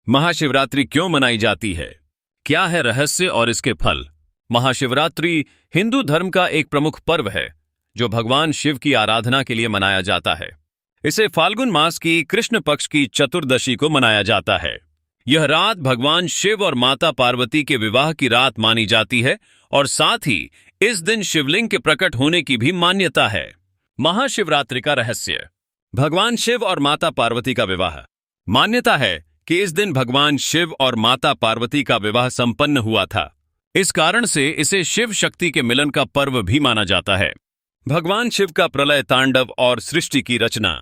महाशिवरात्रि क्यों मनाई जाती है? क्या है रहस्य और इसके फल? महाशिवरात्रि हिंदू धर्म का एक प्रमुख पर्व है जो भगवान शिव की आराधना के लिए मनाया जाता है। इसे फाल्गुन मास की कृष्ण पक्ष की चतुर्दशी को मनाया जाता है। यह रात भगवान शिव और माता पार्वती के विवाह की रात मानी जाती है और साथ ही इस दिन शिवलिंग के प्रकट होने की भी मान्यता है। महाशिवरात्रि का रहस्य। भगवान शिव और माता पार्वती का विवाह। मान्यता है कि इस दिन भगवान शिव और माता पार्वती का विवाह संपन्न हुआ था। इस कारण से इसे शिव शक्ति के मिलन का पर्व भी माना जाता है। भगवान शिव का प्रलय तांडव और सृष्टि की रचना।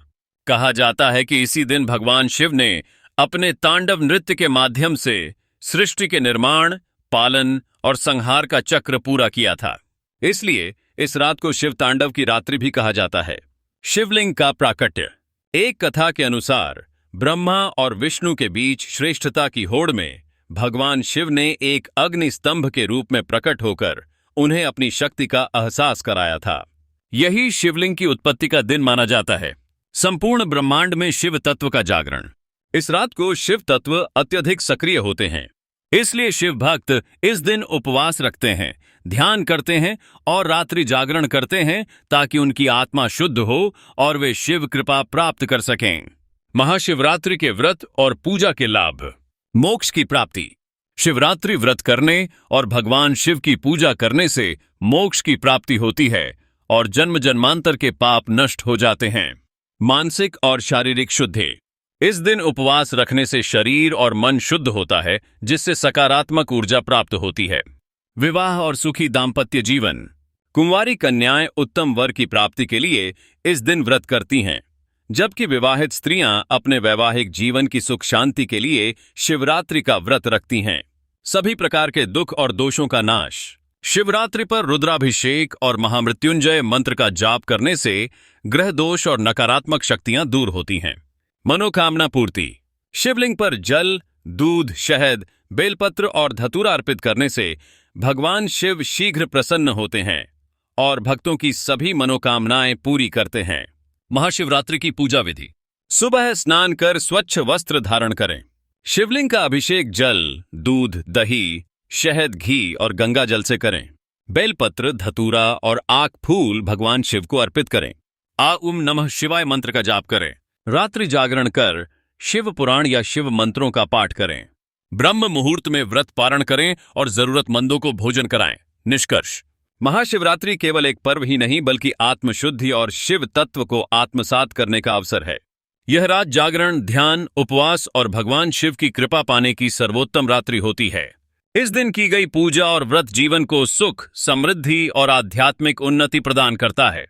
कहा जाता है कि इसी दिन भगवान शिव ने अपने तांडव नृत्य के माध्यम से सृष्टि के निर्माण, पालन और संहार का चक्र पूरा किया था। इसलिए इस रात को शिव तांडव की रात्रि भी कहा जाता है। शिवलिंग का प्राकट्य। एक कथा के अनुसार ब्रह्मा और विष्णु के बीच श्रेष्ठता की होड़ में भगवान शिव ने एक अग्नि स्तंभ के रूप में प्रकट होकर उन्हें अपनी शक्ति का एहसास कराया था। यही शिवलिंग की उत्पत्ति का दिन माना जाता है। संपूर्ण ब्रह्मांड में शिव तत्व का जागरण। इस रात को शिव तत्व अत्यधिक सक्रिय होते हैं, इसलिए शिव भक्त इस दिन उपवास रखते हैं, ध्यान करते हैं और रात्रि जागरण करते हैं ताकि उनकी आत्मा शुद्ध हो और वे शिव कृपा प्राप्त कर सकें। महाशिवरात्रि के व्रत और पूजा के लाभ। मोक्ष की प्राप्ति। शिवरात्रि व्रत करने और भगवान शिव की पूजा करने से मोक्ष की प्राप्ति होती है और जन्म जन्मांतर के पाप नष्ट हो जाते हैं। मानसिक और शारीरिक शुद्धि। इस दिन उपवास रखने से शरीर और मन शुद्ध होता है, जिससे सकारात्मक ऊर्जा प्राप्त होती है। विवाह और सुखी दाम्पत्य जीवन। कुंवारी कन्याएं उत्तम वर की प्राप्ति के लिए इस दिन व्रत करती हैं, जबकि विवाहित स्त्रियां अपने वैवाहिक जीवन की सुख शांति के लिए शिवरात्रि का व्रत रखती हैं। सभी प्रकार के दुख और दोषों का नाश। शिवरात्रि पर रुद्राभिषेक और महामृत्युंजय मंत्र का जाप करने से ग्रह दोष और नकारात्मक शक्तियां दूर होती हैं। मनोकामना पूर्ति। शिवलिंग पर जल, दूध, शहद, बेलपत्र और धतूरा अर्पित करने से भगवान शिव शीघ्र प्रसन्न होते हैं और भक्तों की सभी मनोकामनाएं पूरी करते हैं। महाशिवरात्रि की पूजा विधि। सुबह स्नान कर स्वच्छ वस्त्र धारण करें। शिवलिंग का अभिषेक जल, दूध, दही, शहद, घी और गंगा जल से करें। बेलपत्र, धतूरा और आक फूल भगवान शिव को अर्पित करें। ओम नमः शिवाय मंत्र का जाप करें। रात्रि जागरण कर शिव पुराण या शिव मंत्रों का पाठ करें। ब्रह्म मुहूर्त में व्रत पारण करें और जरूरतमंदों को भोजन कराएं। निष्कर्ष। महाशिवरात्रि केवल एक पर्व ही नहीं बल्कि आत्मशुद्धि और शिव तत्व को आत्मसात करने का अवसर है। यह रात जागरण, ध्यान, उपवास और भगवान शिव की कृपा पाने की सर्वोत्तम रात्रि होती है। इस दिन की गई पूजा और व्रत जीवन को सुख, समृद्धि और आध्यात्मिक उन्नति प्रदान करता है।